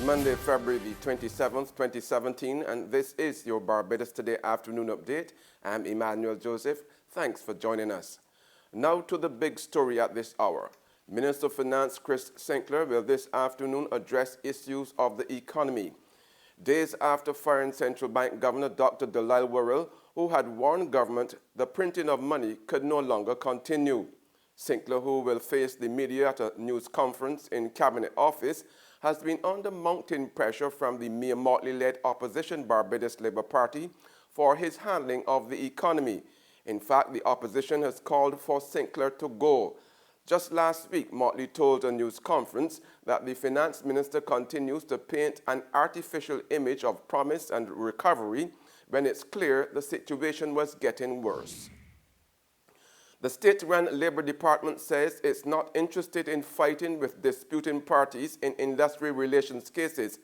Monday, February the 27th, 2017, and this is your Barbados Today afternoon update. I'm Emmanuel Joseph. Thanks for joining us. Now to the big story at this hour. Minister of Finance Chris Sinclair will this afternoon address issues of the economy. Days after firing Central Bank Governor Dr. Dalal Worrell, who had warned government the printing of money could no longer continue. Sinclair, who will face the media at a news conference in Cabinet Office, has been under mounting pressure from the Mia Motley-led opposition Barbados Labour Party for his handling of the economy. In fact, the opposition has called for Sinclair to go. Just last week, Motley told a news conference that the finance minister continues to paint an artificial image of promise and recovery when it's clear the situation was getting worse. The state-run Labour Department says it's not interested in fighting with disputing parties in industry relations cases.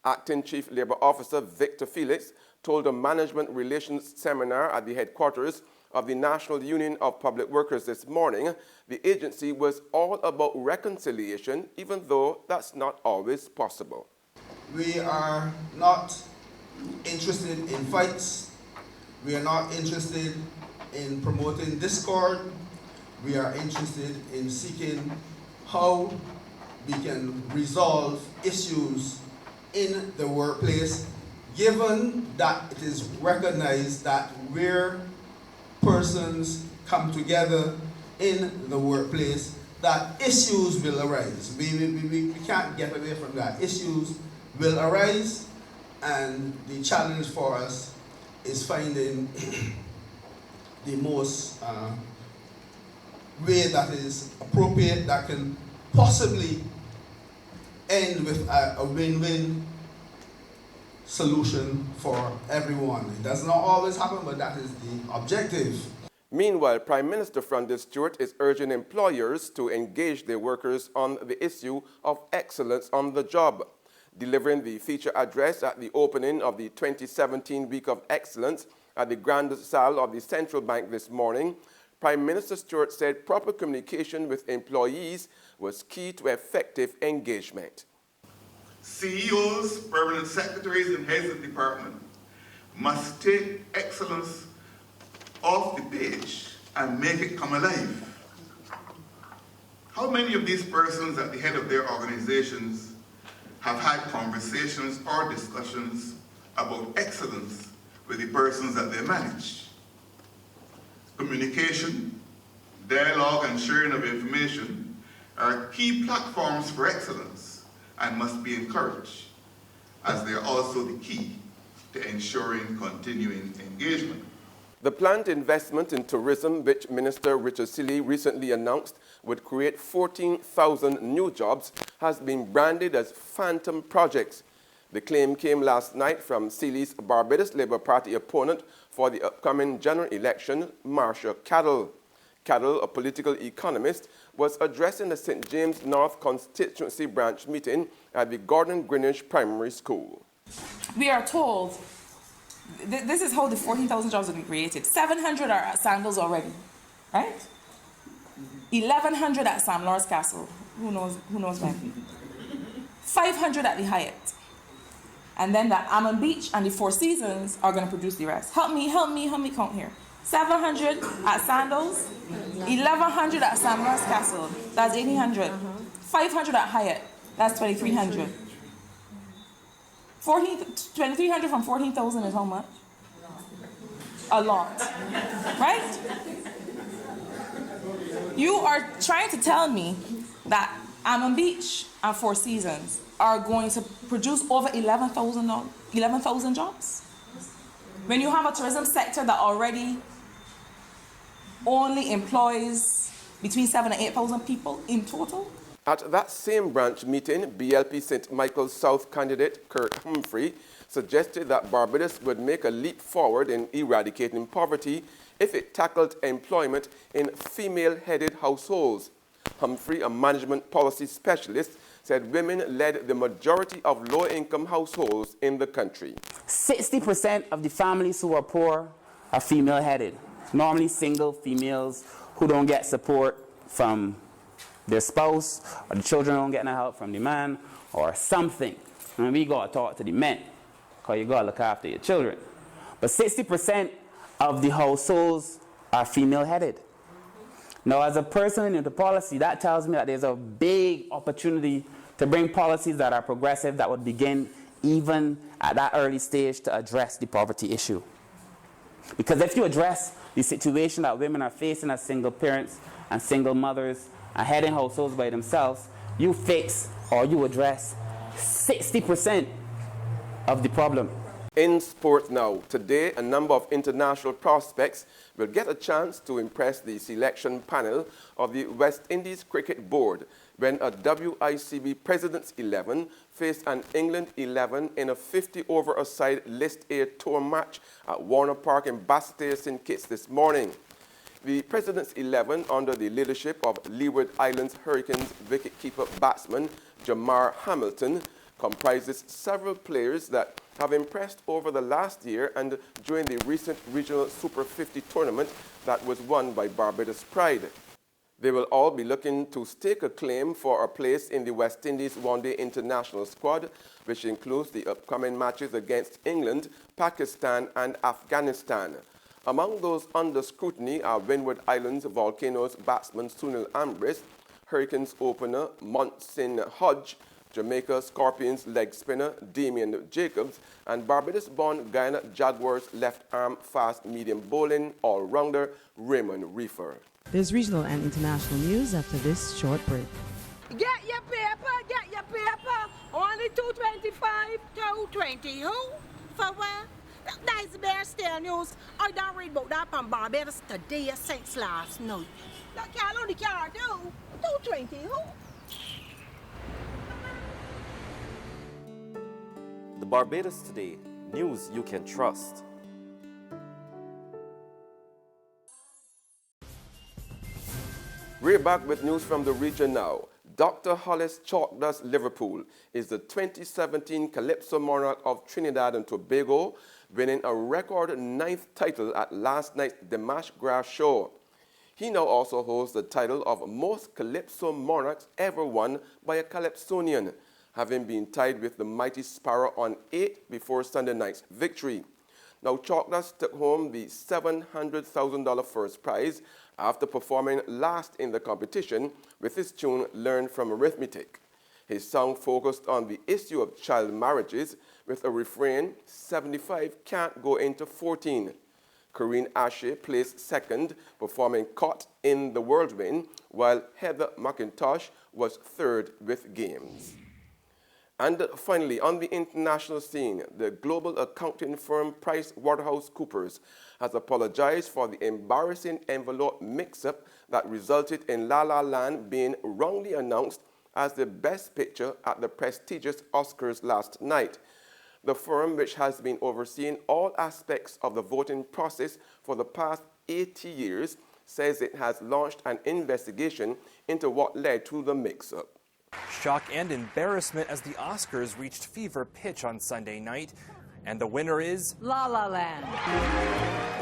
Acting Chief Labour Officer Victor Felix told a management relations seminar at the headquarters of the National Union of Public Workers this morning the agency was all about reconciliation, even though that's not always possible. We are not interested in fights. We are not interested in promoting discord. We are interested in seeking how we can resolve issues in the workplace, given that it is recognized that where persons come together in the workplace, that issues will arise. We can't get away from that. Issues will arise, and the challenge for us is finding the most way that is appropriate, that can possibly end with a win-win solution for everyone. It does not always happen, but that is the objective. Meanwhile, Prime Minister Stuart is urging employers to engage their workers on the issue of excellence on the job. Delivering the feature address at the opening of the 2017 Week of Excellence at the Grand Salle of the Central Bank this morning, Prime Minister Stuart said proper communication with employees was key to effective engagement. CEOs, permanent secretaries, and heads of department must take excellence off the page and make it come alive. How many of these persons at the head of their organizations have had conversations or discussions about excellence with the persons that they manage? Communication, dialogue, and sharing of information are key platforms for excellence and must be encouraged, as they are also the key to ensuring continuing engagement. The planned investment in tourism, which Minister Richard Seeley recently announced would create 14,000 new jobs, has been branded as phantom projects. The claim came last night from Seeley's Barbados Labour Party opponent for the upcoming general election, Marcia Cadell. Cadell, a political economist, was addressing the St. James North Constituency Branch meeting at the Gordon Greenwich Primary School. We are told this is how the 14,000 jobs will be created. 700 are at Sandals already, right? 1,100 at Sam Lawrence Castle. Who knows when? 500 at the Hyatt. And then the Ammon Beach and the Four Seasons are going to produce the rest. Help me count here. 700 at Sandals, 1,100 at Sam Lawrence Castle. That's 1,800. 500 at Hyatt. That's 2,300. 2,300 from 14,000 is how much? A lot, right? You are trying to tell me that Ammon Beach and Four Seasons are going to produce over 11,000 jobs? When you have a tourism sector that already only employs between 7,000 and 8,000 people in total? At that same branch meeting, BLP St. Michael's South candidate Kurt Humphrey suggested that Barbados would make a leap forward in eradicating poverty if it tackled employment in female-headed households. Humphrey, a management policy specialist, said women led the majority of low-income households in the country. 60% of the families who are poor are female-headed, normally single females who don't get support from their spouse, or the children don't get no help from the man, or something. And we got to talk to the men, because you got to look after your children. But 60% of the households are female-headed. Now, as a person into policy, that tells me that there's a big opportunity to bring policies that are progressive that would begin even at that early stage to address the poverty issue. Because if you address the situation that women are facing as single parents and single mothers and heading households by themselves, you fix or you address 60% of the problem. In sports now, today a number of international prospects will get a chance to impress the selection panel of the West Indies Cricket Board when a WICB President's 11 faced an England 11 in a 50-over-a-side List A tour match at Warner Park in Basse-Terre, St. Kitts this morning. The President's 11, under the leadership of Leeward Islands Hurricanes wicketkeeper batsman Jamar Hamilton, comprises several players that have impressed over the last year and during the recent regional Super 50 tournament that was won by Barbados Pride. They will all be looking to stake a claim for a place in the West Indies one-day international squad, which includes the upcoming matches against England, Pakistan and Afghanistan. Among those under scrutiny are Windward Islands Volcanoes batsman Sunil Ambrose, Hurricanes opener Montsin Hodge, Jamaica Scorpions leg spinner Damian Jacobs, and Barbados-born Guyana Jaguars left-arm fast-medium bowling all-rounder Raymond Reefer. There's regional and international news after this short break. Get your paper, get your paper. Only $2.25, $2.20. Who? For what? That's Bear Stare News. I don't read about that from Barbados today since last night. That can't only can't do. $2.20. Who? The Barbados Today, news you can trust. We're back with news from the region now. Dr. Hollis Chalkdust Liverpool is the 2017 Calypso Monarch of Trinidad and Tobago, winning a record 9th title at last night's Dimash Grass Show. He now also holds the title of most Calypso Monarchs ever won by a Calypsonian, having been tied with the mighty Sparrow on 8 before Sunday night's victory. Now, Chalkdust took home the $700,000 first prize after performing last in the competition with his tune Learn from Arithmetic. His song focused on the issue of child marriages with a refrain, 75 can't go into 14. Corinne Ashe placed second, performing Caught in the Whirlwind, while Heather McIntosh was third with Games. And finally, on the international scene, the global accounting firm PricewaterhouseCoopers has apologized for the embarrassing envelope mix-up that resulted in La La Land being wrongly announced as the best picture at the prestigious Oscars last night. The firm, which has been overseeing all aspects of the voting process for the past 80 years, says it has launched an investigation into what led to the mix-up. Shock and embarrassment as the Oscars reached fever pitch on Sunday night. And the winner is La La Land.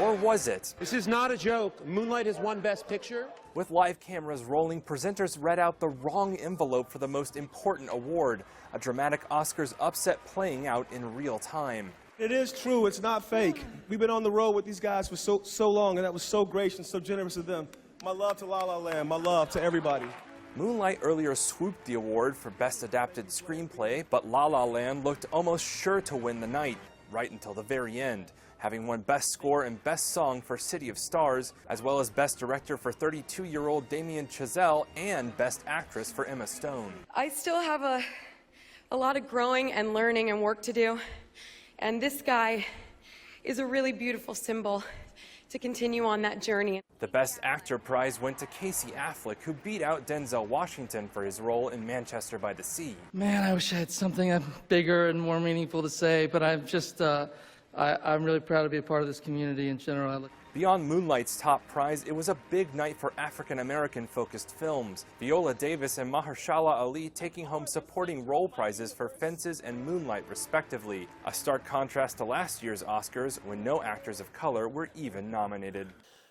Or was it? This is not a joke. Moonlight has won Best Picture. With live cameras rolling, presenters read out the wrong envelope for the most important award. A dramatic Oscars upset playing out in real time. It is true. It's not fake. We've been on the road with these guys for so long, and that was so gracious, so generous of them. My love to La La Land. My love to everybody. Moonlight earlier swooped the award for Best Adapted Screenplay, but La La Land looked almost sure to win the night, right until the very end, having won Best Score and Best Song for City of Stars, as well as Best Director for 32-year-old Damien Chazelle and Best Actress for Emma Stone. I still have a lot of growing and learning and work to do, and this guy is a really beautiful symbol to continue on that journey. The Best Actor prize went to Casey Affleck, who beat out Denzel Washington for his role in Manchester by the Sea. Man, I wish I had something bigger and more meaningful to say, but I'm just, I'm really proud to be a part of this community in general. Beyond Moonlight's top prize, it was a big night for African-American focused films. Viola Davis and Mahershala Ali taking home supporting role prizes for Fences and Moonlight, respectively. A stark contrast to last year's Oscars, when no actors of color were even nominated.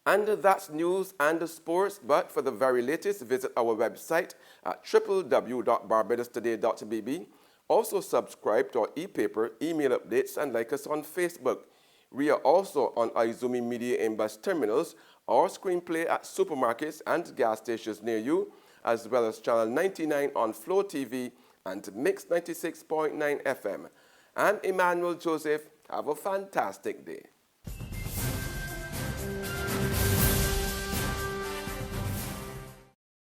And that's news and sports, but for the very latest, visit our website at www.barbadostoday.bb Also subscribe to our e-paper, email updates, and like us on Facebook. We are also on Izumi Media in bus terminals or Screenplay at supermarkets and gas stations near you, as well as Channel 99 on Flow TV and Mix 96.9 FM. I'm Emmanuel Joseph. Have a fantastic day.